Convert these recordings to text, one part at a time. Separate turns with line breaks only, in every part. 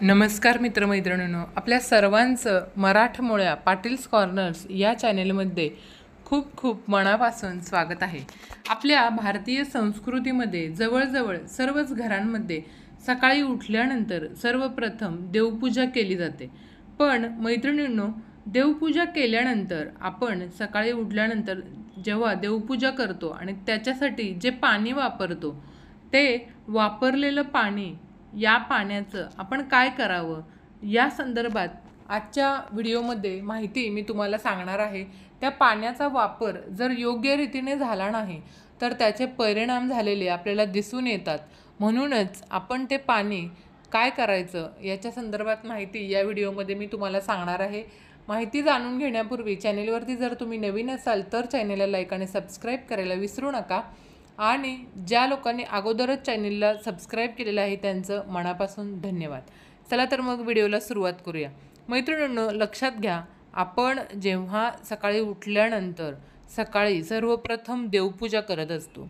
नमस्कार मित्रमैत्रिणींनो, आपल्या सर्वांचं मराठमोळ्या पाटील्स कॉर्नर्स या चॅनेलमध्ये खूप खूप मनापासून स्वागत आहे। आपल्या भारतीय संस्कृतीमध्ये जवळजवळ सर्वच घरांमध्ये सकाळी उठल्यानंतर सर्वप्रथम देवपूजा केली जाते। पण मैत्रिणींनो, देवपूजा केल्यानंतर आपण सकाळी उठल्यानंतर जेव्हा देवपूजा करतो आणि त्याच्यासाठी जे पाणी वापरतो ते वापरलेलं पाणी, या पाण्याचं आपण काय करावं या संदर्भात आजच्या व्हिडिओमध्ये माहिती मी तुम्हाला सांगणार आहे। त्या पाण्याचा वापर जर योग्य रीतीने झाला नाही तर त्याचे परिणाम झालेले आपल्याला दिसून येतात। म्हणूनच आपण ते पाणी काय करायचं याच्या संदर्भात माहिती या व्हिडिओमध्ये मी तुम्हाला सांगणार आहे। माहिती जाणून घेण्यापूर्वी चॅनेलवरती जर तुम्ही नवीन असाल तर चॅनेलला लाईक आणि सबस्क्राईब करायला विसरू नका। आणि ज्या लोकांनी अगोदरच चॅनेलला सबस्क्राईब केलेलं आहे त्यांचं मनापासून धन्यवाद। चला तर मग व्हिडिओला सुरुवात करूया। मैत्रिणींनो, लक्षात घ्या, आपण जेव्हा सकाळी उठल्यानंतर सकाळी सर्वप्रथम देवपूजा करत असतो,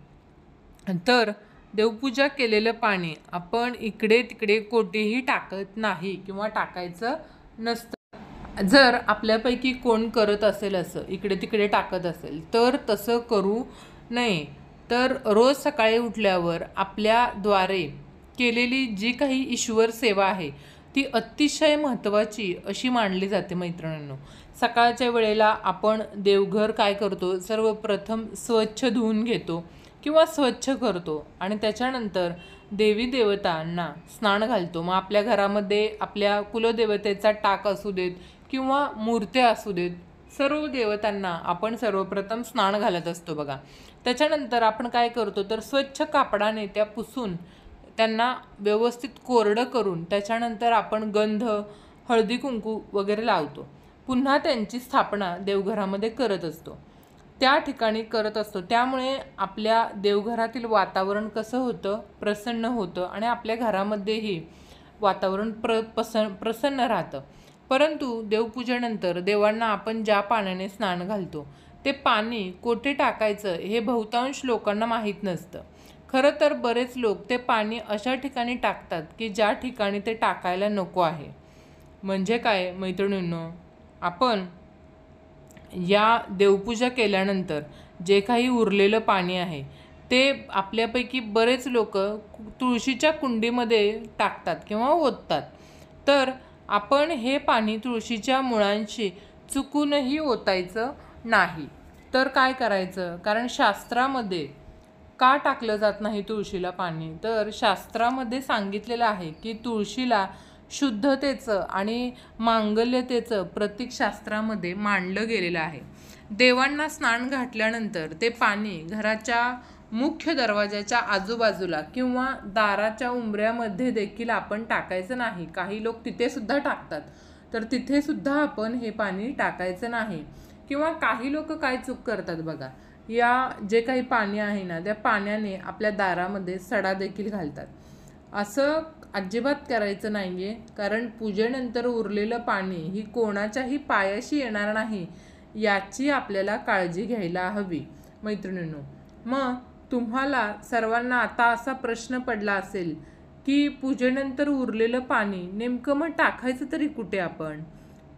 तर देवपूजा केलेलं पाणी आपण इकडे तिकडे कोठेही टाकत नाही किंवा टाकायचं नसतं। जर आपल्यापैकी कोण करत असेल असं इकडे तिकडे टाकत असेल तर तसं करू नये। तर रोज सकाळी उठल्यावर आपल्याद्वारे केलेली जी काही ईश्वर सेवा आहे ती अतिशय महत्त्वाची अशी मानली जाते। मैत्रिणींनो, सकाळच्या वेळेला आपण देवघर काय करतो, सर्वप्रथम स्वच्छ धुवून घेतो किंवा स्वच्छ करतो आणि त्याच्यानंतर देवी देवतांना स्नान घालतो। मग आपल्या घरामध्ये आपल्या कुलदेवतेचा टाक असू देत किंवा मूर्त्या असू देत, सर्व देवतांना आपण सर्वप्रथम स्नान घालत असतो बघा। त्याच्यानंतर आपण काय करतो तर स्वच्छ कापडाने त्या पुसून त्यांना व्यवस्थित कोरडं करून त्याच्यानंतर आपण गंध, हळदी कुंकू वगैरे लावतो। पुन्हा त्यांची स्थापना देवघरामध्ये करत असतो, त्या ठिकाणी करत असतो। त्यामुळे आपल्या देवघरातील वातावरण कसं होतं, प्रसन्न होतं आणि आपल्या घरामध्येही वातावरण प्रसन्न राहतं। परंतु देवपूजेनंतर देवांना आपण ज्या पाण्याने स्नान घालतो ते पाणी कोठे टाकायचं हे बहुतांश लोकांना माहीत नसतं। खरं तर बरेच लोक ते पाणी अशा ठिकाणी टाकतात की ज्या ठिकाणी ते टाकायला नको आहे। म्हणजे काय मैत्रिणींनो, आपण या देवपूजा केल्यानंतर जे काही उरलेलं पाणी आहे ते आपल्यापैकी बरेच लोक तुळशीच्या कुंडीमध्ये टाकतात किंवा ओततात। तर आपण हे पाणी तुळशीच्या मुळांशी चुकूनही ओतायचं नाही। तर काय करायचं, कारण शास्त्रामध्ये का टाकलं जात नाही तुळशीला पाणी, तर शास्त्रामध्ये सांगितलेलं आहे की तुळशीला शुद्धतेचं आणि मांगल्यतेचं प्रतीक शास्त्रामध्ये मांडलं गेलेलं आहे। देवांना स्नान घातल्यानंतर ते पाणी घराच्या मुख्य दरवाजाच्या आजूबाजूला किंवा दाराच्या उंबऱ्यामध्ये देखील आपण टाकायचं नाही। काही लोक तिथे सुद्धा टाकतात, तर तिथे सुद्धा आपण हे पाणी टाकायचं नाही। किंवा काही लोक काय चूक करतात बघा, या जे काही पाणी आहे ना त्या पाण्याने आपल्या दारामध्ये सडा देखील घालतात। असं अजिबात करायचं नाही आहे, कारण पूजेनंतर उरलेलं पाणी ही कोणाच्याही पायाशी येणार नाही याची आपल्याला काळजी घ्यायला हवी। मैत्रिणींनो, मग तुम्हाला सर्वांना आता असा प्रश्न पडला असेल की पूजेनंतर उरलेलं पाणी नेमकं मग टाकायचं तरी कुठे आपण,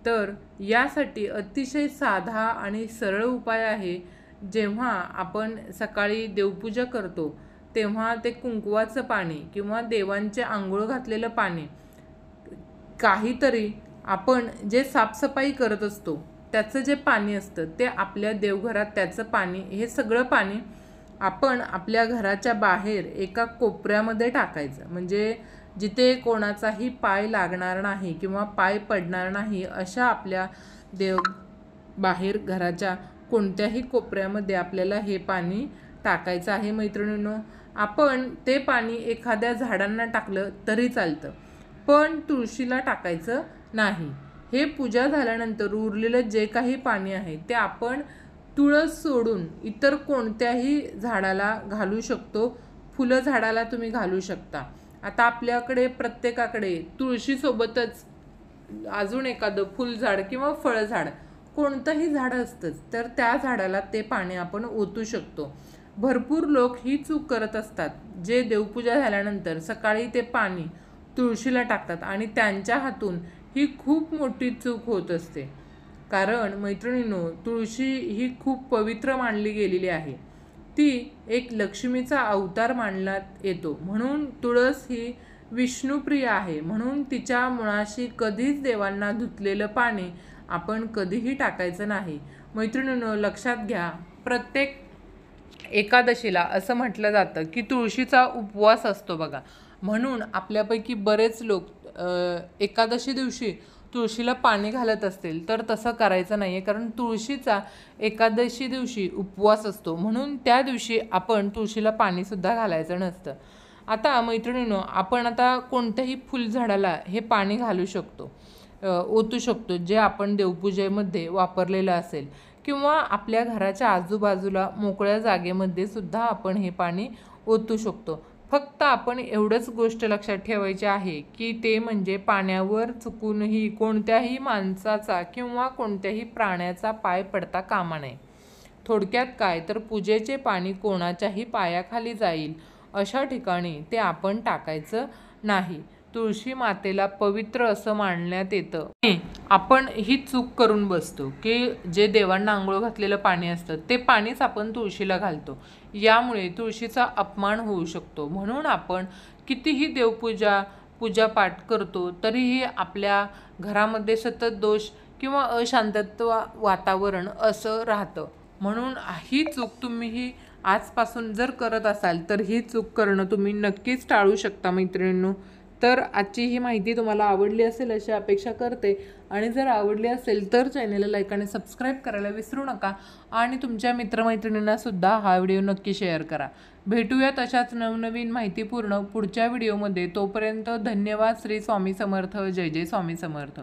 तर यासाठी अतिशय साधा आणि सरळ उपाय आहे। जेव्हा आपण सकाळी देवपूजा करतो तेव्हा ते कुंकवाचं पाणी किंवा देवांचे आंघोळ घातलेलं पाणी, काहीतरी आपण जे साफसफाई करत असतो त्याचं जे पाणी असतं ते आपल्या देवघरात त्याचं पाणी, हे सगळं पाणी आपण आपल्या घराच्या बाहेर एका कोपऱ्यामध्ये टाकायचं। म्हणजे जिथे कोणाचाही पाय लागणार नाही किंवा पाय पडणार नाही अशा आपल्या बाहेर घराच्या कोणत्याही कोपऱ्यामध्ये आपल्याला हे पाणी टाकायचं आहे। मैत्रिणींनो, आपण ते पाणी एखाद्या झाडांना टाकलं तरी चालतं, पण तुळशीला टाकायचं नाही। हे पूजा झाल्यानंतर उरलेलं जे काही पाणी आहे ते आपण तुळस सोडून इतर कोणत्याही झाडाला घालू शकतो। फुलं झाडाला तुम्ही घालू शकता। आता आपल्याकडे प्रत्येकाकडे तुळशीसोबतच अजून एखादं फुलझाड किंवा फळझाड कोणतंही झाड असतंच, तर त्या झाडाला ते पाणी आपण ओतू शकतो। भरपूर लोक ही चूक करत असतात, जे देवपूजा झाल्यानंतर सकाळी ते पाणी तुळशीला टाकतात आणि त्यांच्या हातून ही खूप मोठी चूक होत असते. कारण मैत्रिणींनो, तुळशी ही खूप पवित्र मानली गेलेली आहे. ती एक लक्ष्मीचा अवतार मानण्यात येतो. म्हणून तुळस ही विष्णुप्रिय आहे. म्हणून तिच्या मुळाशी कधीच देवांना धुतलेलं पाणी आपण कधीही टाकायचं नाही. मैत्रिणींनो, लक्षात घ्या, प्रत्येक एकादशीला असं म्हटलं जातं की तुळशीचा उपवास असतो बघा. म्हणून आपल्यापैकी बरेच लोक एकादशी दिवशी तुळशीला पाणी घालत असतील तर तसं करायचं नाही आहे. कारण तुळशीचा एकादशी दिवशी उपवास असतो. म्हणून त्या दिवशी आपण तुळशीला पाणीसुद्धा घालायचं नसतं. आता मैत्रिणींनो, आपण आता कोणत्याही फुलझाडाला हे पाणी घालू शकतो, ओतू शकतो, जे आपण देवपूजेमध्ये वापरलेलं असेल, किंवा आपल्या घराच्या आजूबाजूला मोकळ्या जागेमध्ये सुद्धा आपण हे पाणी ओतू शकतो. फक्त आपण एवढंच गोष्ट लक्षात ठेवायची आहे की ते म्हणजे पाण्यावर चुकूनही कोणत्याही माणसाचा किंवा कोणत्याही प्राण्याचा पाय पडता कामा नये. थोडक्यात काय तर पूजेचे पाणी कोणाच्याही पायाखाली जाईल अशा ठिकाणी ते आपण टाकायचं नाही. तुळशी मातेला पवित्र असं मानण्यात येतं. आपण ही चूक करून बसतो की जे देवांना आंघोळ घातलेलं पाणी असतं ते पाणीच आपण तुळशीला घालतो. यामुळे तुळशीचा अपमान होऊ शकतो. म्हणून आपण कितीही देवपूजा पूजापाठ करतो तरीही आपल्या घरामध्ये सतत दोष किंवा अशांतत्व वातावरण असं राहतं. म्हणून ही चूक तुम्हीही आजपासून जर करत असाल तर ही चूक करणं तुम्ही नक्कीच टाळू शकता मैत्रिणींनो. तर आजची ही माहिती तुम्हाला आवडली असेल अशी अपेक्षा करते. आणि जर आवडली असेल तर चॅनलला लाईक आणि सबस्क्राईब करायला विसरू नका. आणि तुमच्या मित्रमैत्रिणींनासुद्धा हा व्हिडिओ नक्की शेअर करा. भेटूयात अशाच नवनवीन माहितीपूर्ण पुढच्या व्हिडिओमध्ये. तोपर्यंत धन्यवाद. श्री स्वामी समर्थ. जय जय स्वामी समर्थ.